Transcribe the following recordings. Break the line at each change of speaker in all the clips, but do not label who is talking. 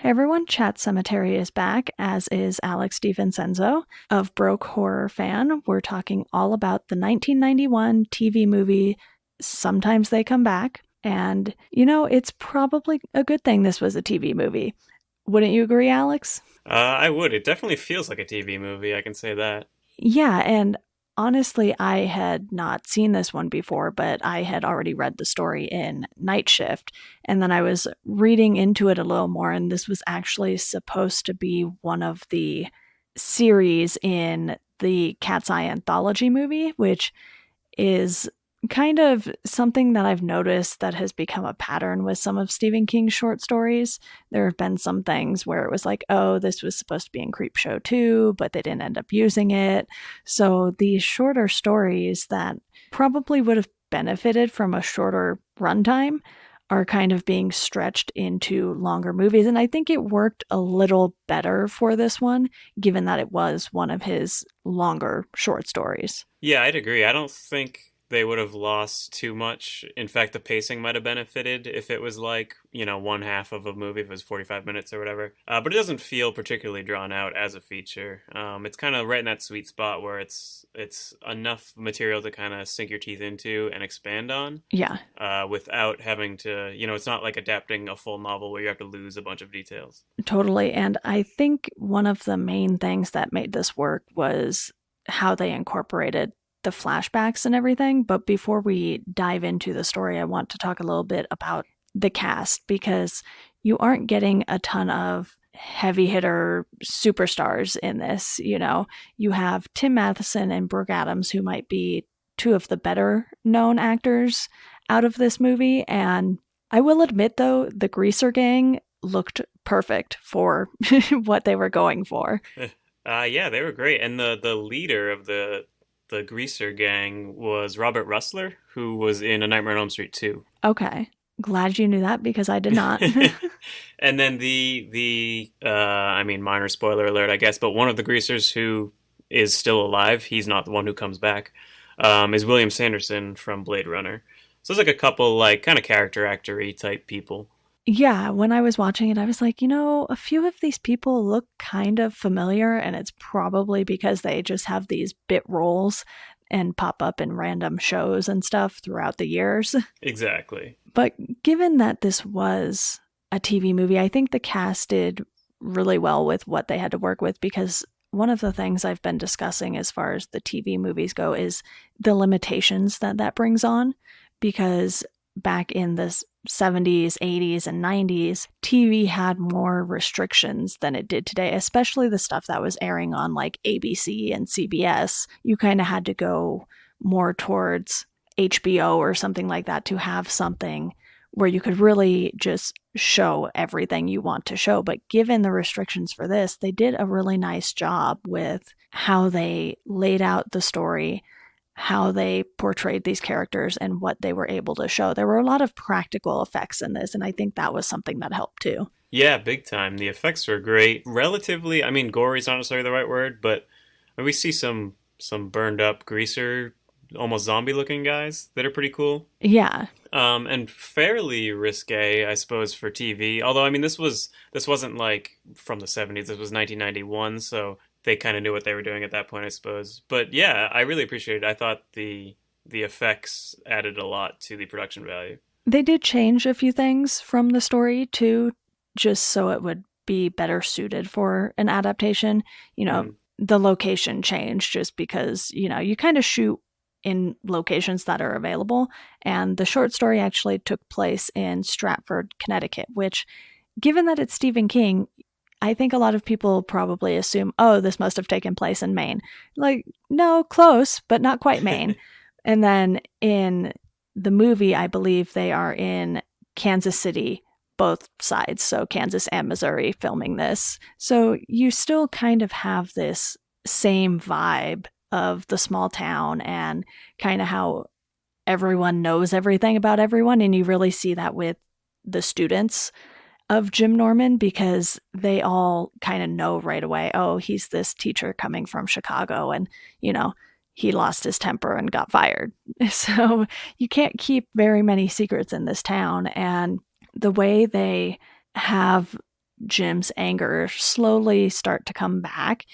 Hey everyone, Chat Sematary is back, as is Alex DiVincenzo of Broke Horror Fan. We're talking all about the 1991 TV movie, Sometimes They Come Back. And, it's probably a good thing this was a TV movie. Wouldn't you agree, Alex?
I would. It definitely feels like a TV movie, I can say that.
Yeah, and honestly, I had not seen this one before, but I had already read the story in Night Shift. And then I was reading into it a little more, and this was actually supposed to be one of the series in the Cat's Eye anthology movie, which is kind of something that I've noticed that has become a pattern with some of Stephen King's short stories. There have been some things where it was like, oh, this was supposed to be in Creepshow 2, but they didn't end up using it. So these shorter stories that probably would have benefited from a shorter runtime are kind of being stretched into longer movies. And I think it worked a little better for this one, given that it was one of his longer short stories.
Yeah, I'd agree. I don't think they would have lost too much. In fact, the pacing might have benefited if it was like, one half of a movie, if it was 45 minutes or whatever. But it doesn't feel particularly drawn out as a feature. It's kind of right in that sweet spot where it's enough material to kind of sink your teeth into and expand on
Yeah.
without having to, it's not like adapting a full novel where you have to lose a bunch of details.
Totally. And I think one of the main things that made this work was how they incorporated the flashbacks and everything. But before we dive into the story, I want to talk a little bit about the cast because you aren't getting a ton of heavy hitter superstars in this. You have Tim Matheson and Brooke Adams, who might be two of the better known actors out of this movie. And I will admit, though, the Greaser Gang looked perfect for what they were going for.
Yeah, they were great, and the leader of the Greaser gang was Robert Russler, who was in A Nightmare on Elm Street 2.
Okay. Glad you knew that because I did not.
And then I mean, minor spoiler alert, I guess, but one of the Greasers who is still alive, he's not the one who comes back, is William Sanderson from Blade Runner. So there's like a couple like kind of character actory type people.
Yeah, when I was watching it, I was like, a few of these people look kind of familiar, and it's probably because they just have these bit roles and pop up in random shows and stuff throughout the years.
Exactly.
But given that this was a TV movie, I think the cast did really well with what they had to work with because one of the things I've been discussing as far as the TV movies go is the limitations that brings on. Because back in the 70s, 80s, and 90s, TV had more restrictions than it did today, especially the stuff that was airing on like ABC and CBS. You kind of had to go more towards HBO or something like that to have something where you could really just show everything you want to show. But given the restrictions for this, they did a really nice job with how they laid out the story, how they portrayed these characters, and what they were able to show. There were a lot of practical effects in this, and I think that was something that helped too.
Yeah, big time. The effects were great. Relatively, I mean, gory is not necessarily the right word, but we see some burned up greaser, almost zombie looking guys that are pretty cool.
Yeah.
And fairly risque, I suppose, for TV. Although, I mean, this wasn't like from the 70s. This was 1991, so they kind of knew what they were doing at that point, I suppose. But yeah, I really appreciated it. I thought the effects added a lot to the production value.
They did change a few things from the story too, just so it would be better suited for an adaptation.
Mm.
The location changed just because, you kind of shoot in locations that are available. And the short story actually took place in Stratford, Connecticut, which, given that it's Stephen King, I think a lot of people probably assume, oh, this must have taken place in Maine. Like, no, close, but not quite Maine. And then in the movie, I believe they are in Kansas City, both sides, so Kansas and Missouri, filming this. So you still kind of have this same vibe of the small town and kind of how everyone knows everything about everyone. And you really see that with the students of Jim Norman because they all kind of know right away, oh, he's this teacher coming from Chicago and, he lost his temper and got fired. So you can't keep very many secrets in this town. And the way they have Jim's anger slowly start to come back.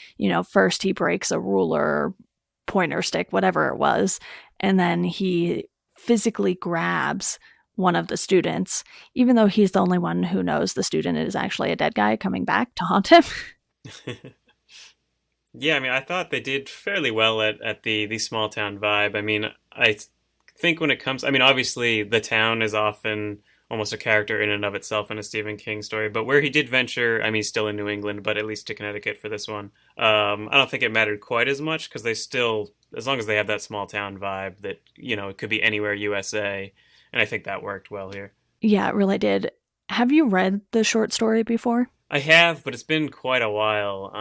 First he breaks a ruler, pointer stick, whatever it was, and then he physically grabs one of the students, even though he's the only one who knows the student is actually a dead guy coming back to haunt him.
Yeah, I mean, I thought they did fairly well at the small town vibe. I mean, I think when it comes, I mean, obviously the town is often almost a character in and of itself in a Stephen King story, but where he did venture, I mean, still in New England, but at least to Connecticut for this one. I don't think it mattered quite as much because they still, as long as they have that small town vibe, that it could be anywhere USA, and I think that worked well here.
Yeah, it really did. Have you read the short story before?
I have, but it's been quite a while.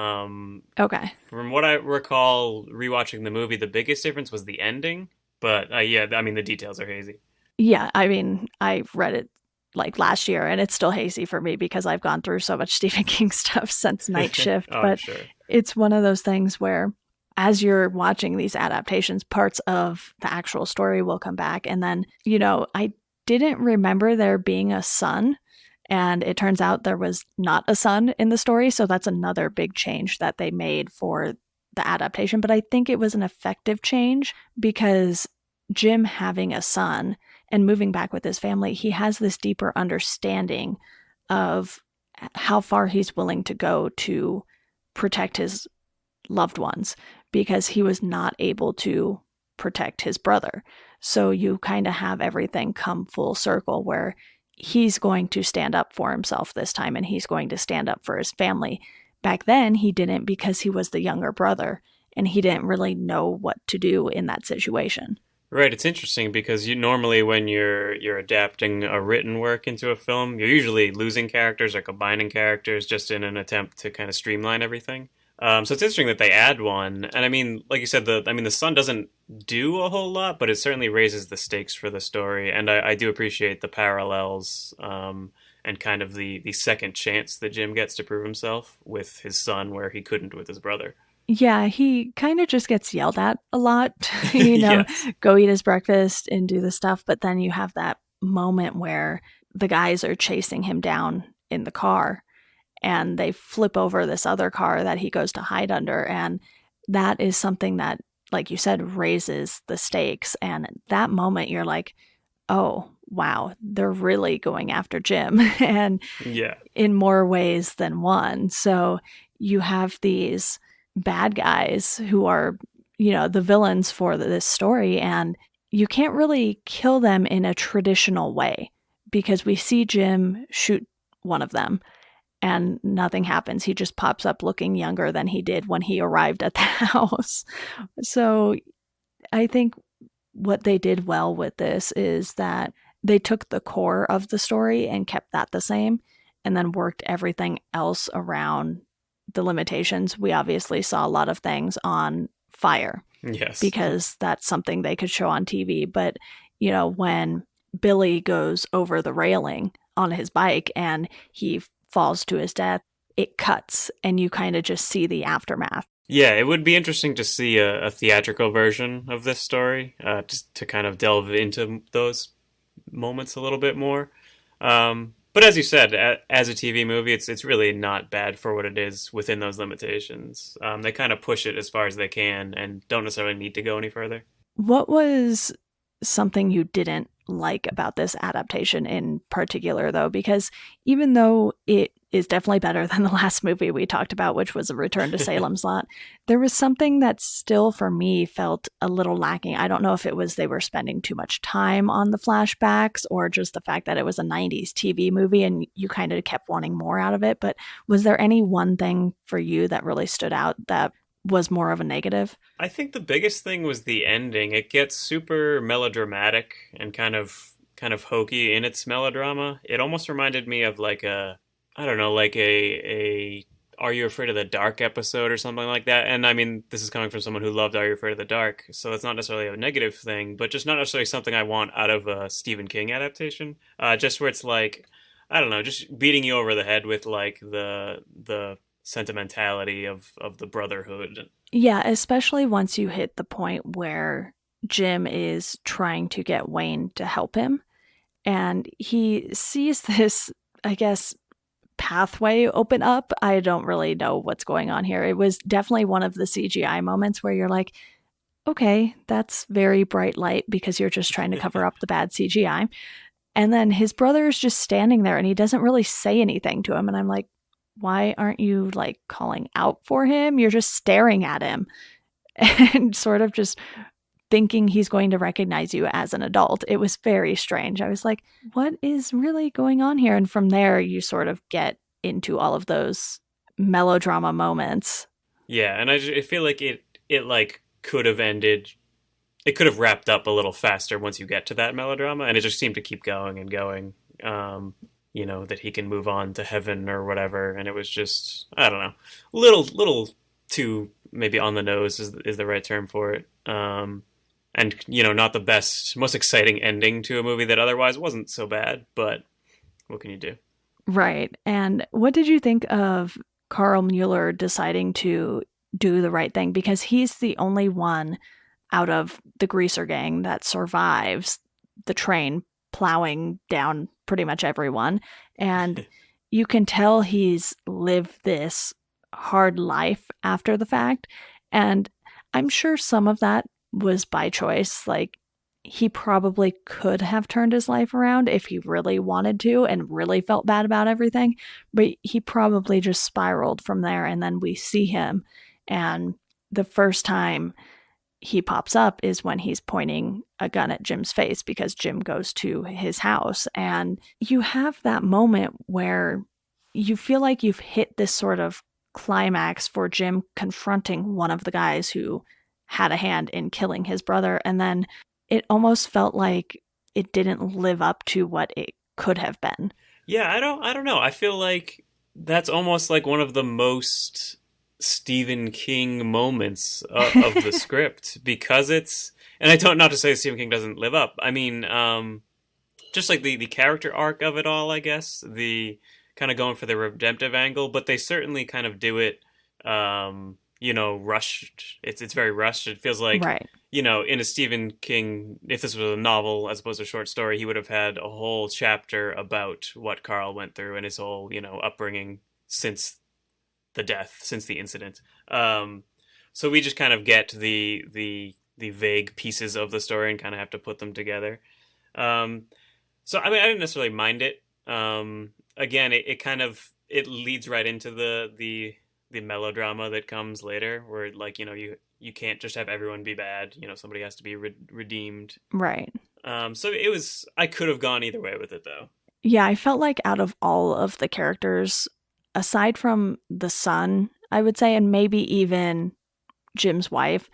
Okay.
From what I recall, rewatching the movie, the biggest difference was the ending. But yeah, I mean, the details are hazy.
Yeah, I mean, I read it like last year and it's still hazy for me because I've gone through so much Stephen King stuff since Night
Oh,
Shift.
I'm
But
sure.
it's one of those things where as you're watching these adaptations, parts of the actual story will come back. And then, I didn't remember there being a son. And it turns out there was not a son in the story. So that's another big change that they made for the adaptation. But I think it was an effective change because Jim having a son and moving back with his family, he has this deeper understanding of how far he's willing to go to protect his loved ones because he was not able to protect his brother. So you kind of have everything come full circle where he's going to stand up for himself this time and he's going to stand up for his family. Back then, he didn't because he was the younger brother and he didn't really know what to do in that situation.
Right, it's interesting because you normally when you're adapting a written work into a film, you're usually losing characters or combining characters just in an attempt to kind of streamline everything. So it's interesting that they add one, and I mean, like you said, the son doesn't do a whole lot, but it certainly raises the stakes for the story, and I do appreciate the parallels and kind of the second chance that Jim gets to prove himself with his son, where he couldn't with his brother.
Yeah, he kind of just gets yelled at a lot,
Yes.
go eat his breakfast and do the stuff. But then you have that moment where the guys are chasing him down in the car and they flip over this other car that he goes to hide under. And that is something that, like you said, raises the stakes. And that moment, you're like, oh, wow, they're really going after Jim. And
Yeah.
in more ways than one. So you have these bad guys who are, the villains for this story, and you can't really kill them in a traditional way because we see Jim shoot one of them and nothing happens. He just pops up looking younger than he did when he arrived at the house. So I think what they did well with this is that they took the core of the story and kept that the same and then worked everything else around the limitations. We obviously saw a lot of things on fire
Yes.
because that's something they could show on TV. But, when Billy goes over the railing on his bike and he falls to his death, it cuts and you kind of just see the aftermath.
Yeah, it would be interesting to see a theatrical version of this story, just to kind of delve into those moments a little bit more. But as you said, as a TV movie, it's really not bad for what it is within those limitations. They kind of push it as far as they can and don't necessarily need to go any further.
What was something you didn't like about this adaptation in particular, though? Because even though it is definitely better than the last movie we talked about, which was A Return to Salem's Lot, there was something that still, for me, felt a little lacking. I don't know if it was they were spending too much time on the flashbacks or just the fact that it was a 90s TV movie and you kind of kept wanting more out of it. But was there any one thing for you that really stood out that was more of a negative?
I think the biggest thing was the ending. It gets super melodramatic and kind of hokey in its melodrama. It almost reminded me of like a I don't know, like a Are You Afraid of the Dark episode or something like that. And I mean, this is coming from someone who loved Are You Afraid of the Dark, so it's not necessarily a negative thing, but just not necessarily something I want out of a Stephen King adaptation. Just where it's like, I don't know, just beating you over the head with like the sentimentality of the brotherhood.
Yeah, especially once you hit the point where Jim is trying to get Wayne to help him. And he sees this, I guess, pathway open up. I don't really know what's going on here. It was definitely one of the CGI moments where you're like, okay, that's very bright light because you're just trying to cover up the bad CGI. And then his brother is just standing there and he doesn't really say anything to him. And I'm like, why aren't you like calling out for him? You're just staring at him and sort of just thinking he's going to recognize you as an adult. It was very strange. I was like, what is really going on here? And from there, you sort of get into all of those melodrama moments.
Yeah, and I feel like it like could have ended. It could have wrapped up a little faster once you get to that melodrama, and it just seemed to keep going and going. That he can move on to heaven or whatever, and it was just, I don't know, little too maybe on the nose is the right term for it. And not the best, most exciting ending to a movie that otherwise wasn't so bad, but what can you do?
Right. And what did you think of Carl Mueller deciding to do the right thing? Because he's the only one out of the greaser gang that survives the train plowing down pretty much everyone. And you can tell he's lived this hard life after the fact. And I'm sure some of that was by choice. Like, he probably could have turned his life around if he really wanted to and really felt bad about everything. But he probably just spiraled from there. And then we see him. And the first time he pops up is when he's pointing a gun at Jim's face because Jim goes to his house. And you have that moment where you feel like you've hit this sort of climax for Jim confronting one of the guys who had a hand in killing his brother. And then it almost felt like it didn't live up to what it could have been.
Yeah, I don't know. I feel like that's almost like one of the most Stephen King moments of the script because it's, and I don't, not to say Stephen King doesn't live up. I mean, just like the character arc of it all, I guess, the kind of going for the redemptive angle, but they certainly kind of do it, rushed. It's very rushed. It feels like,
Right.
in a Stephen King, if this was a novel as opposed to a short story, he would have had a whole chapter about what Carl went through and his whole, upbringing since the death, since the incident. So we just kind of get the vague pieces of the story and kind of have to put them together. So I mean, I didn't necessarily mind it. Again, it kind of it leads right into the melodrama that comes later, where like you can't just have everyone be bad. Somebody has to be redeemed.
Right.
So it was. I could have gone either way with it, though.
Yeah, I felt like out of all of the characters, aside from the son, I would say, and maybe even Jim's wife,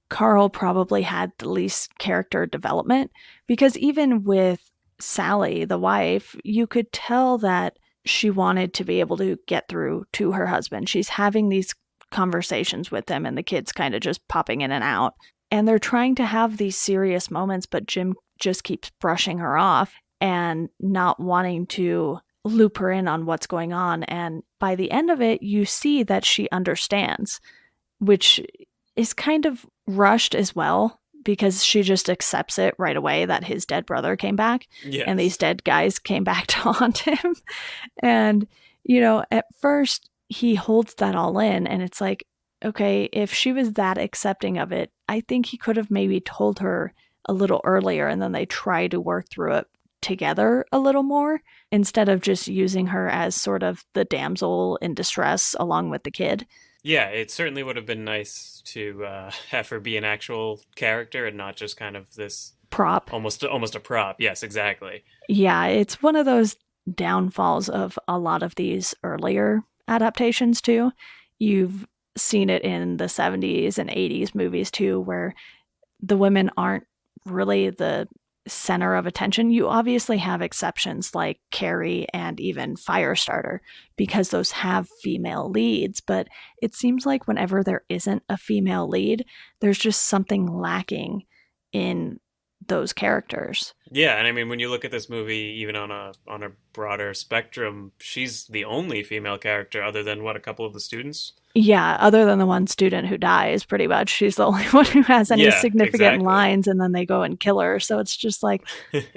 Carl probably had the least character development because even with Sally, the wife, you could tell that she wanted to be able to get through to her husband. She's having these conversations with him, and the kids kind of just popping in and out. And they're trying to have these serious moments, but Jim just keeps brushing her off and not wanting to loop her in on what's going on. And by the end of it, you see that she understands, which is kind of rushed as well because she just accepts it right away that his dead brother came back and these
Yes.
dead guys came back to haunt him. And, at first he holds that all in and it's like, okay, if she was that accepting of it, I think he could have maybe told her a little earlier and then they try to work through it together a little more instead of just using her as sort of the damsel in distress along with the kid.
Yeah, it certainly would have been nice to have her be an actual character and not just kind of this
Prop.
almost a prop. Yes, exactly.
Yeah, it's one of those downfalls of a lot of these earlier adaptations too. You've seen it in the 70s and 80s movies too, where the women aren't really the center of attention. You obviously have exceptions like Carrie and even Firestarter because those have female leads, but it seems like whenever there isn't a female lead, there's just something lacking in those characters.
Yeah, and I mean when you look at this movie even on a broader spectrum, she's the only female character other than what a couple of the students.
Yeah, other than the one student who dies, pretty much. She's the only one who has any
Yeah,
significant
exactly.
lines, and then they go and kill her. So it's just like,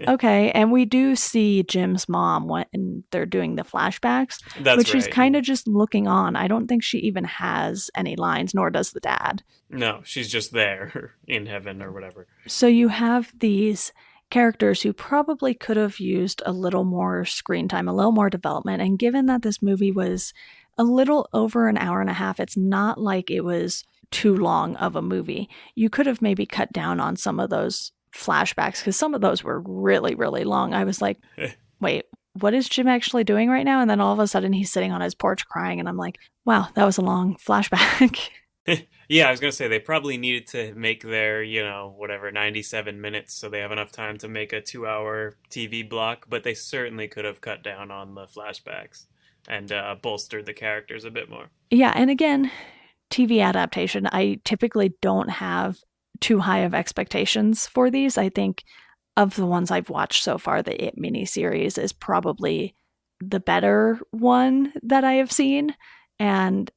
okay. And we do see Jim's mom when they're doing the flashbacks, but
That's
she's
right. Yeah.
kind of just looking on. I don't think she even has any lines, nor does the dad.
No, she's just there in heaven or whatever.
So you have these characters who probably could have used a little more screen time, a little more development. And given that this movie was a little over an hour and a half, it's not like it was too long of a movie. You could have maybe cut down on some of those flashbacks because some of those were really, really long. I was like, wait, what is Jim actually doing right now? And then all of a sudden he's sitting on his porch crying. And I'm like, wow, that was a long flashback.
Yeah, I was gonna say they probably needed to make their, whatever, 97 minutes so they have enough time to make a 2 hour TV block, but they certainly could have cut down on the flashbacks and bolstered the characters a bit more.
Yeah. And again, TV adaptation, I typically don't have too high of expectations for these. I think of the ones I've watched so far, the It miniseries is probably the better one that I have seen. And,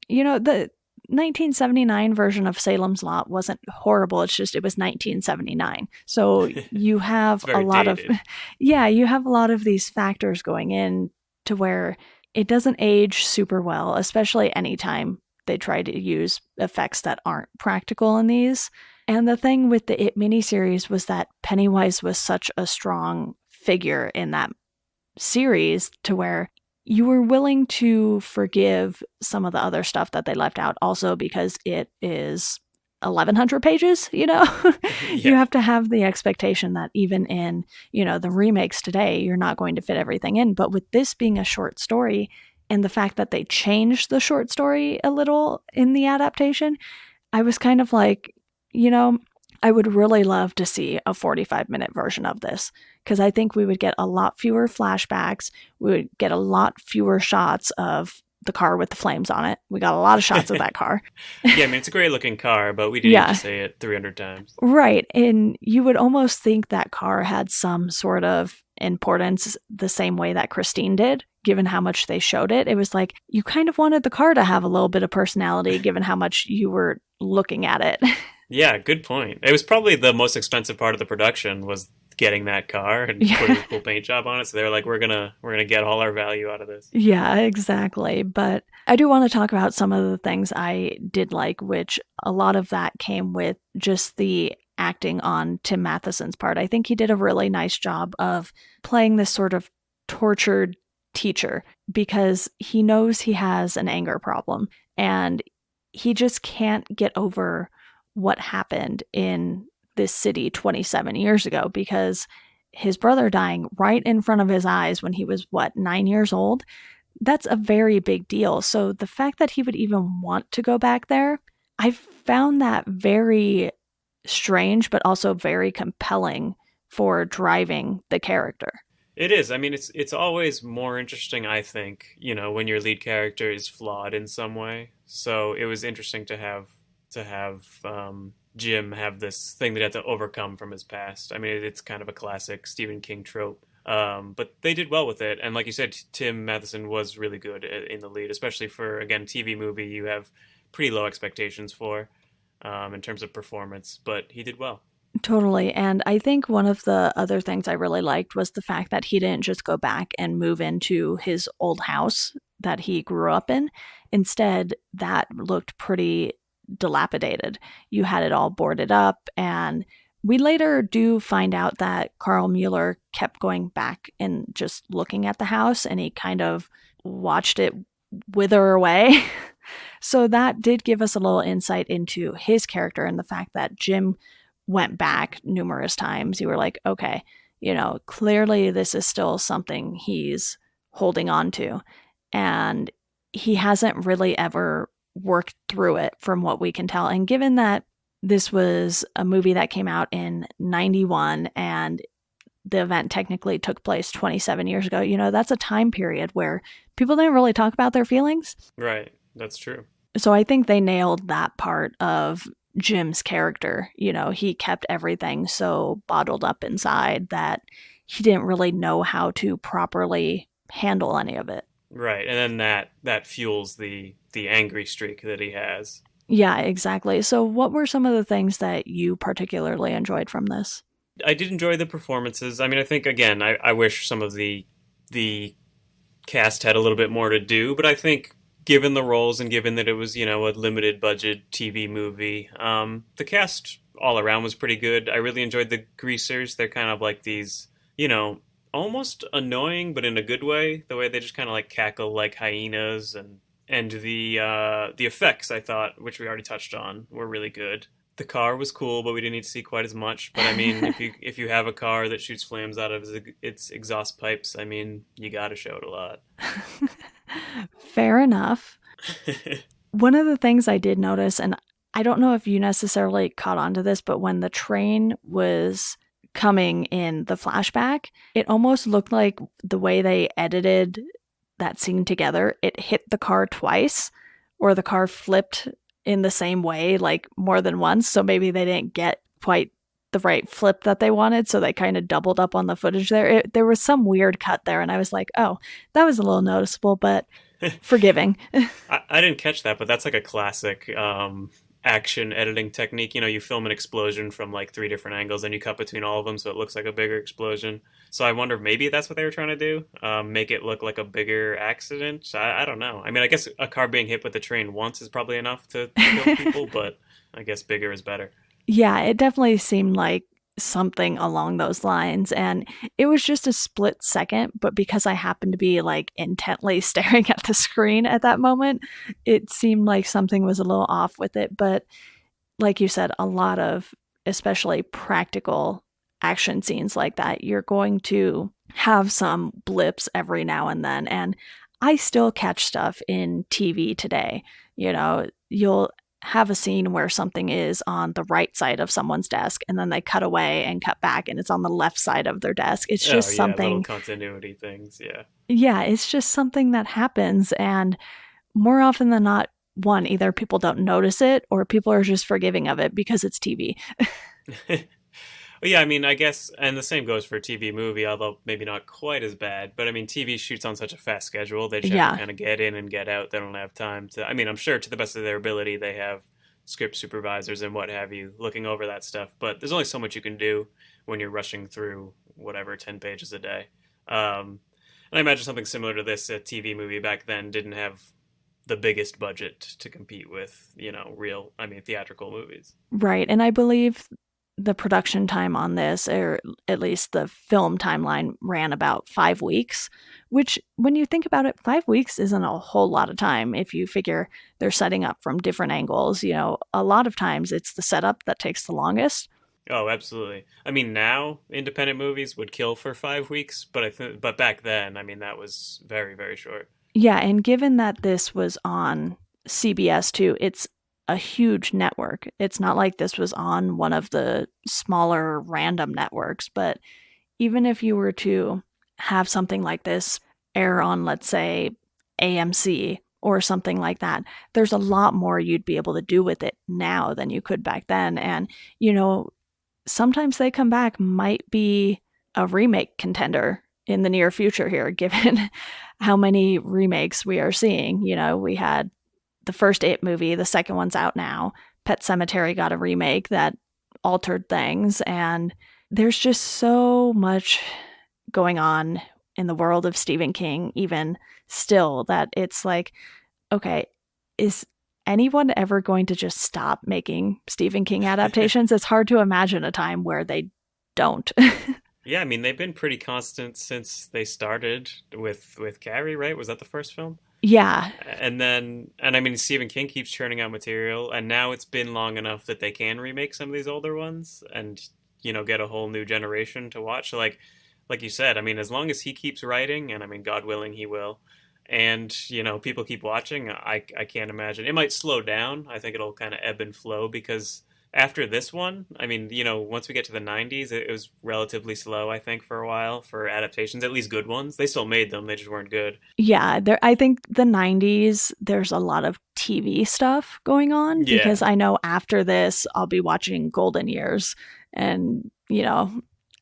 the 1979 version of Salem's Lot wasn't horrible. It's just, it was 1979. So you
It's
have a
very
lot of,
dated.
yeah, you have a lot of these factors going in to where it doesn't age super well, especially anytime they try to use effects that aren't practical in these. And the thing with the It miniseries was that Pennywise was such a strong figure in that series to where you were willing to forgive some of the other stuff that they left out, also because it is 1100 pages, you
Yeah.
have to have the expectation that even in, the remakes today, you're not going to fit everything in. But with this being a short story and the fact that they changed the short story a little in the adaptation, I was kind of like, you know, I would really love to see a 45-minute version of this because I think we would get a lot fewer flashbacks. We would get a lot fewer shots of the car with the flames on it. We got a lot of shots of that car.
Yeah, I mean, it's a great looking car, but we didn't need to
Yeah,
say it 300 times.
right. And you would almost think that car had some sort of importance the same way that Christine did, given how much they showed it. It was like you kind of wanted the car to have a little bit of personality, given how much you were looking at it.
Yeah, good point. It was probably the most expensive part of the production was getting that car and putting
Yeah.
a cool paint job on it. So they were like, we're gonna get all our value out of this.
Yeah, exactly. But I do want to talk about some of the things I did like, which a lot of that came with just the acting on Tim Matheson's part. I think he did a really nice job of playing this sort of tortured teacher because he knows he has an anger problem and he just can't get over what happened in this city 27 years ago because his brother dying right in front of his eyes when he was, what, 9 years old? That's a very big deal. So the fact that he would even want to go back there, I found that very strange, but also very compelling for driving the character.
It is. I mean, it's always more interesting, I think, when your lead character is flawed in some way. So it was interesting to have Jim have this thing that he had to overcome from his past. I mean, it's kind of a classic Stephen King trope. But they did well with it, and like you said, Tim Matheson was really good in the lead, especially for again TV movie. You have pretty low expectations for in terms of performance, but he did well.
Totally. And I think one of the other things I really liked was the fact that he didn't just go back and move into his old house that he grew up in. Instead, that looked pretty dilapidated. You had it all boarded up. And we later do find out that Carl Mueller kept going back and just looking at the house and he kind of watched it wither away. So that did give us a little insight into his character and the fact that Jim went back numerous times. You were like, okay, clearly this is still something he's holding on to. And he hasn't really ever worked through it from what we can tell. And given that this was a movie that came out in 91 and the event technically took place 27 years ago, that's a time period where people didn't really talk about their feelings.
Right, that's true.
So I think they nailed that part of Jim's character. He kept everything so bottled up inside that he didn't really know how to properly handle any of it.
Right, and then that fuels the angry streak that he has.
Yeah, exactly. So, what were some of the things that you particularly enjoyed from this?
I did enjoy the performances. I mean, I think again, I wish some of the cast had a little bit more to do, but I think given the roles and given that it was a limited budget TV movie, the cast all around was pretty good. I really enjoyed the greasers. They're kind of like these, you know, almost annoying, but in a good way. The way they just kind of like cackle like hyenas, and the effects I thought, which we already touched on, were really good. The car was cool, but we didn't need to see quite as much. But I mean, if you have a car that shoots flames out of its exhaust pipes, I mean, you got to show it a lot.
Fair enough. One of the things I did notice, and I don't know if you necessarily caught on to this, but when the train was coming in the flashback, it almost looked like the way they edited that scene together, it hit the car twice, or the car flipped in the same way, like more than once. So maybe they didn't get quite the right flip that they wanted. So they kind of doubled up on the footage there. There was some weird cut there. And I was like, oh, that was a little noticeable, but forgiving.
I didn't catch that, but that's like a classic action editing technique. You film an explosion from like three different angles and you cut between all of them so it looks like a bigger explosion. So I wonder if maybe that's what they were trying to do, make it look like a bigger accident. I don't know. I mean, I guess a car being hit with a train once is probably enough to kill people, but I guess bigger is better.
Yeah, it definitely seemed like something along those lines. And it was just a split second, but because I happened to be like intently staring at the screen at that moment, it seemed like something was a little off with it. But like you said, a lot of especially practical action scenes like that, you're going to have some blips every now and then. And I still catch stuff in TV today. You'll have a scene where something is on the right side of someone's desk and then they cut away and cut back and it's on the left side of their desk. It's
Oh
just
yeah, little
something,
continuity things. Yeah.
yeah, it's just something that happens. And more often than not, one, either people don't notice it or people are just forgiving of it because it's TV.
Well, yeah, I mean, I guess, and the same goes for a TV movie, although maybe not quite as bad. But I mean, TV shoots on such a fast schedule; they just have to
Yeah.
kind of get in and get out. They don't have time to. I mean, I'm sure to the best of their ability, they have script supervisors and what have you looking over that stuff. But there's only so much you can do when you're rushing through whatever 10 pages a day. And I imagine something similar to this, a TV movie back then didn't have the biggest budget to compete with, real, I mean, theatrical movies.
Right. And I believe the production time on this, or at least the film timeline, ran about 5 weeks, which, when you think about it, 5 weeks isn't a whole lot of time if you figure they're setting up from different angles. A lot of times it's the setup that takes the longest.
Oh, absolutely. I mean, now independent movies would kill for 5 weeks, but but back then, I mean, that was very, very short.
Yeah. And given that this was on CBS too, it's a huge network. It's not like this was on one of the smaller random networks, but even if you were to have something like this air on, let's say, AMC or something like that, there's a lot more you'd be able to do with it now than you could back then. And, sometimes they come back might be a remake contender in the near future here, given how many remakes we are seeing. We had the first It movie, the second one's out now. Pet Sematary got a remake that altered things, and there's just so much going on in the world of Stephen King, even still, that it's like, okay, is anyone ever going to just stop making Stephen King adaptations? It's hard to imagine a time where they don't.
Yeah, I mean, they've been pretty constant since they started with Carrie, right? Was that the first film?
Yeah.
And I mean, Stephen King keeps churning out material, and now it's been long enough that they can remake some of these older ones and get a whole new generation to watch. So like you said, I mean, as long as he keeps writing, and I mean, God willing, he will, and people keep watching, I can't imagine it might slow down. I think it'll kind of ebb and flow because after this one, I mean, once we get to the 90s, it was relatively slow, I think, for a while for adaptations, at least good ones. They still made them, they just weren't good.
Yeah, I think the 90s, there's a lot of TV stuff going on
Yeah.
because I know after this, I'll be watching Golden Years. And,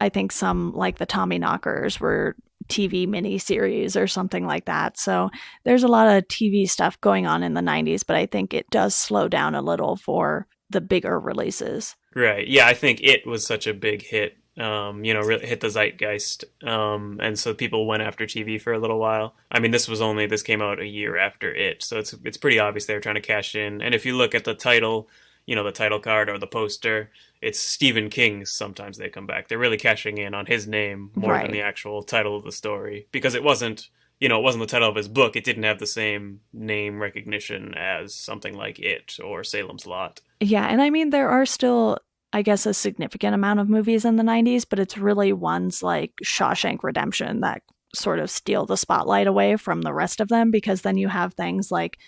I think some like the Tommy Knockers were TV miniseries or something like that. So there's a lot of TV stuff going on in the 90s, but I think it does slow down a little for the bigger releases.
Right. Yeah, I think it was such a big hit. Really hit the zeitgeist. And so people went after TV for a little while. I mean, this came out a year after it, so it's pretty obvious they were trying to cash in. And if you look at the title, the title card or the poster, it's Stephen King's Sometimes They Come Back. They're really cashing in on his name more than
Right.
the actual title of the story because it wasn't the title of his book. It didn't have the same name recognition as something like It or Salem's Lot.
Yeah, and I mean there are still, I guess, a significant amount of movies in the 90s, but it's really ones like Shawshank Redemption that sort of steal the spotlight away from the rest of them, because then you have things like,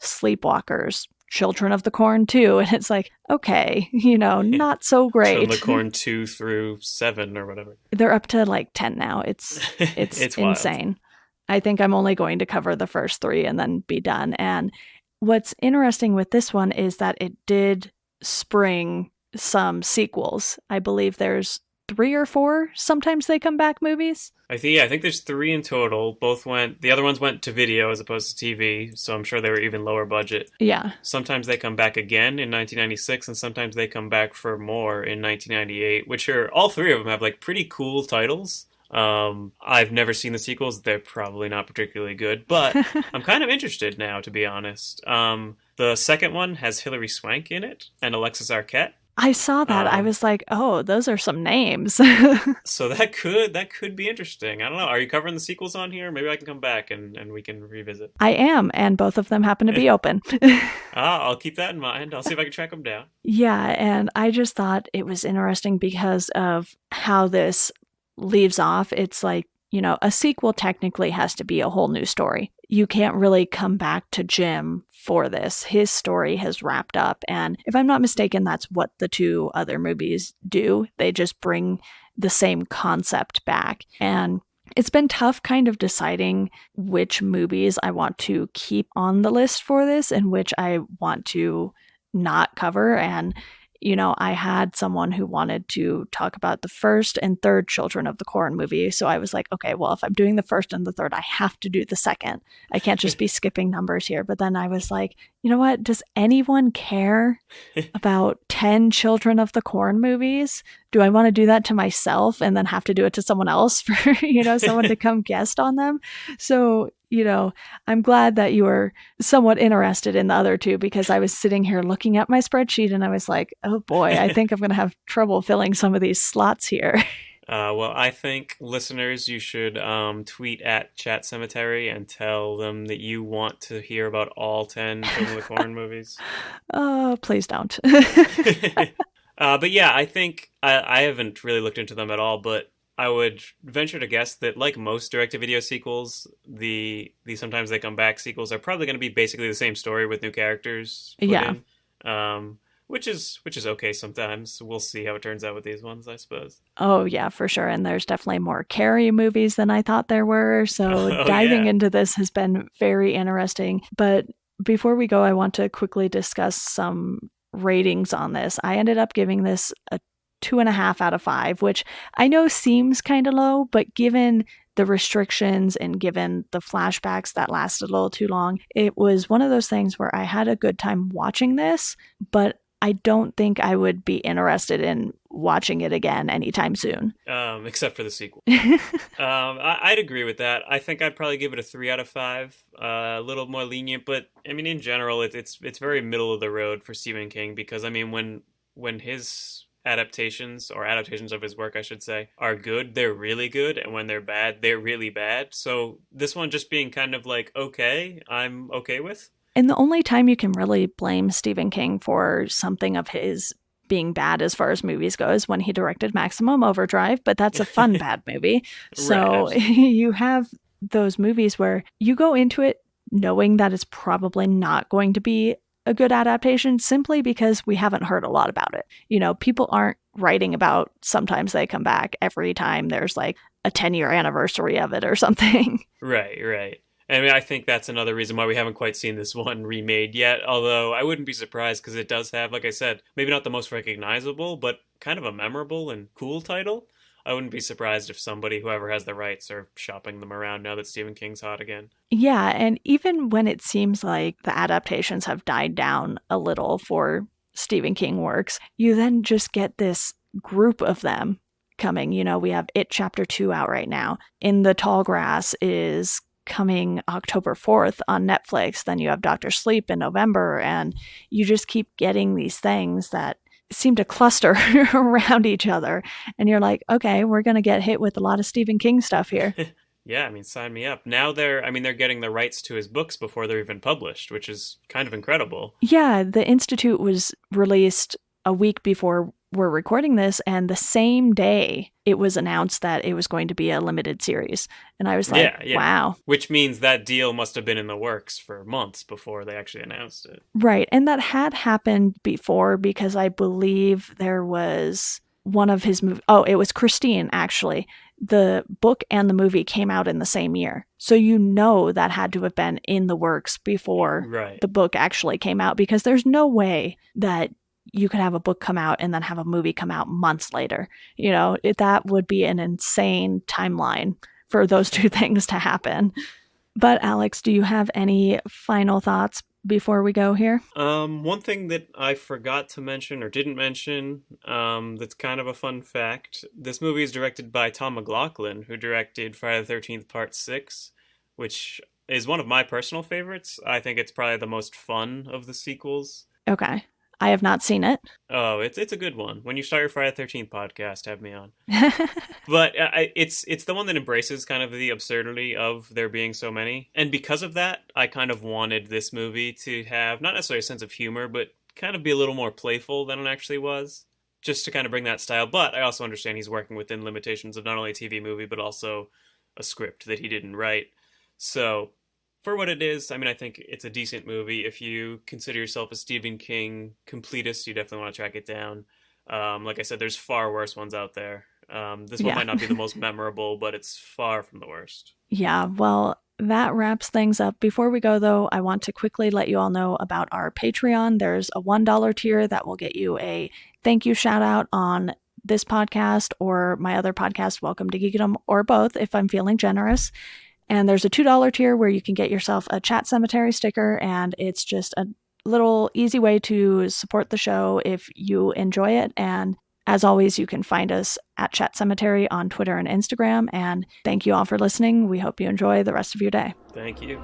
Sleepwalkers, Children of the Corn 2, and it's like, okay, not so
Children of
great.
the Corn 2 through 7 or whatever.
They're up to like 10 now. It's
It's wild.
insane. I think I'm only going to cover the first 3 and then be done. And what's interesting with this one is that it did spring some sequels. I believe there's 3 or 4 Sometimes They Come Back movies.
I think there's 3 in total. The other ones went to video as opposed to TV, so I'm sure they were even lower budget.
Yeah.
Sometimes they come back again in 1996, and sometimes they come back for more in 1998, which are all 3 of them have like pretty cool titles. I've never seen the sequels. They're probably not particularly good, but I'm kind of interested now, to be honest. The second one has Hilary Swank in it and Alexis Arquette.
I saw that. I
Um,
was like, oh, those are some names.
so that could be interesting. I don't know. Are you covering the sequels on here? Maybe I can come back and we can revisit.
I am, and both of them happen to be open.
I'll keep that in mind. I'll see if I can track them down.
Yeah, and I just thought it was interesting because of how this leaves off. It's like, a sequel technically has to be a whole new story. You can't really come back to Jim for this. His story has wrapped up. And if I'm not mistaken, that's what the 2 other movies do. They just bring the same concept back. And it's been tough kind of deciding which movies I want to keep on the list for this and which I want to not cover. And I had someone who wanted to talk about the first and third Children of the Corn movie. So I was like, okay, well, if I'm doing the first and the third, I have to do the second. I can't just be skipping numbers here. But then I was like, you know what? Does anyone care about 10 Children of the Corn movies? Do I want to do that to myself and then have to do it to someone else for, someone to come guest on them? So, I'm glad that you were somewhat interested in the other 2, because I was sitting here looking at my spreadsheet and I was like, oh boy, I think I'm going to have trouble filling some of these slots here.
Well, I think listeners, you should tweet at Chat Cemetery and tell them that you want to hear about all 10 Children of the Corn movies.
Oh, please don't.
But yeah, I think I haven't really looked into them at all, but I would venture to guess that, like most direct-to-video sequels, the Sometimes They Come Back sequels are probably going to be basically the same story with new characters put
Yeah.
in, which is okay sometimes. We'll see how it turns out with these ones, I suppose.
Oh, yeah, for sure. And there's definitely more Carrie movies than I thought there were. So
Oh
diving
yeah.
into this has been very interesting. But before we go, I want to quickly discuss some ratings on this. I ended up giving this a 2.5 out of 5, which I know seems kind of low, but given the restrictions and given the flashbacks that lasted a little too long, it was one of those things where I had a good time watching this, but I don't think I would be interested in watching it again anytime soon.
Except for the sequel. I'd agree with that. I think I'd probably give it a 3 out of 5. A little more lenient, but I mean, in general, it's very middle of the road for Stephen King, because I mean, when his adaptations of his work, I should say, are good, they're really good, and when they're bad, they're really bad. So this one just being kind of like, okay, I'm okay with.
And the only time you can really blame Stephen King for something of his being bad as far as movies go is when he directed Maximum Overdrive, but that's a fun bad movie.
Right,
So
absolutely.
you have those movies where you go into it knowing that it's probably not going to be a good adaptation simply because we haven't heard a lot about it. People aren't writing about Sometimes They Come Back every time there's like a 10-year anniversary of it or something.
Right. I mean, I think that's another reason why we haven't quite seen this one remade yet, although I wouldn't be surprised because it does have, like I said, maybe not the most recognizable, but kind of a memorable and cool title. I wouldn't be surprised if somebody, whoever has the rights, are shopping them around now that Stephen King's hot again.
Yeah, and even when it seems like the adaptations have died down a little for Stephen King works, you then just get this group of them coming. You know, we have It Chapter 2 out right now. In the Tall Grass is coming October 4th on Netflix. Then you have Doctor Sleep in November, and you just keep getting these things that seem to cluster around each other. And you're like, okay, we're going to get hit with a lot of Stephen King stuff here.
Yeah, I mean, sign me up. Now they're getting the rights to his books before they're even published, which is kind of incredible.
Yeah, The Institute was released a week before we're recording this, and the same day it was announced that it was going to be a limited series. And I was like,
Yeah.
wow.
Which means that deal must have been in the works for months before they actually announced it.
Right. And that had happened before because I believe there was one of his movies. Oh, it was Christine, actually. The book and the movie came out in the same year. So you know that had to have been in the works before
Right.
the book actually came out, because there's no way that you could have a book come out and then have a movie come out months later. You know, that would be an insane timeline for those two things to happen. But Alex, do you have any final thoughts before we go here?
One thing that I forgot to mention or didn't mention, that's kind of a fun fact. This movie is directed by Tom McLaughlin, who directed Friday the 13th Part 6, which is one of my personal favorites. I think it's probably the most fun of the sequels.
Okay. I have not seen it.
Oh, it's a good one. When you start your Friday the 13th podcast, have me on. But it's the one that embraces kind of the absurdity of there being so many. And because of that, I kind of wanted this movie to have not necessarily a sense of humor, but kind of be a little more playful than it actually was, just to kind of bring that style. But I also understand he's working within limitations of not only a TV movie, but also a script that he didn't write. So for what it is, I mean, I think it's a decent movie. If you consider yourself a Stephen King completist, you definitely want to track it down. Like I said, there's far worse ones out there. This one might not be the most memorable, but it's far from the worst.
Yeah, well, that wraps things up. Before we go, though, I want to quickly let you all know about our Patreon. There's a $1 tier that will get you a thank you shout out on this podcast or my other podcast, Welcome to Geekdom, or both if I'm feeling generous. And there's a $2 tier where you can get yourself a Chat Sematary sticker, and it's just a little easy way to support the show if you enjoy it. And as always, you can find us at Chat Sematary on Twitter and Instagram. And thank you all for listening. We hope you enjoy the rest of your day.
Thank you.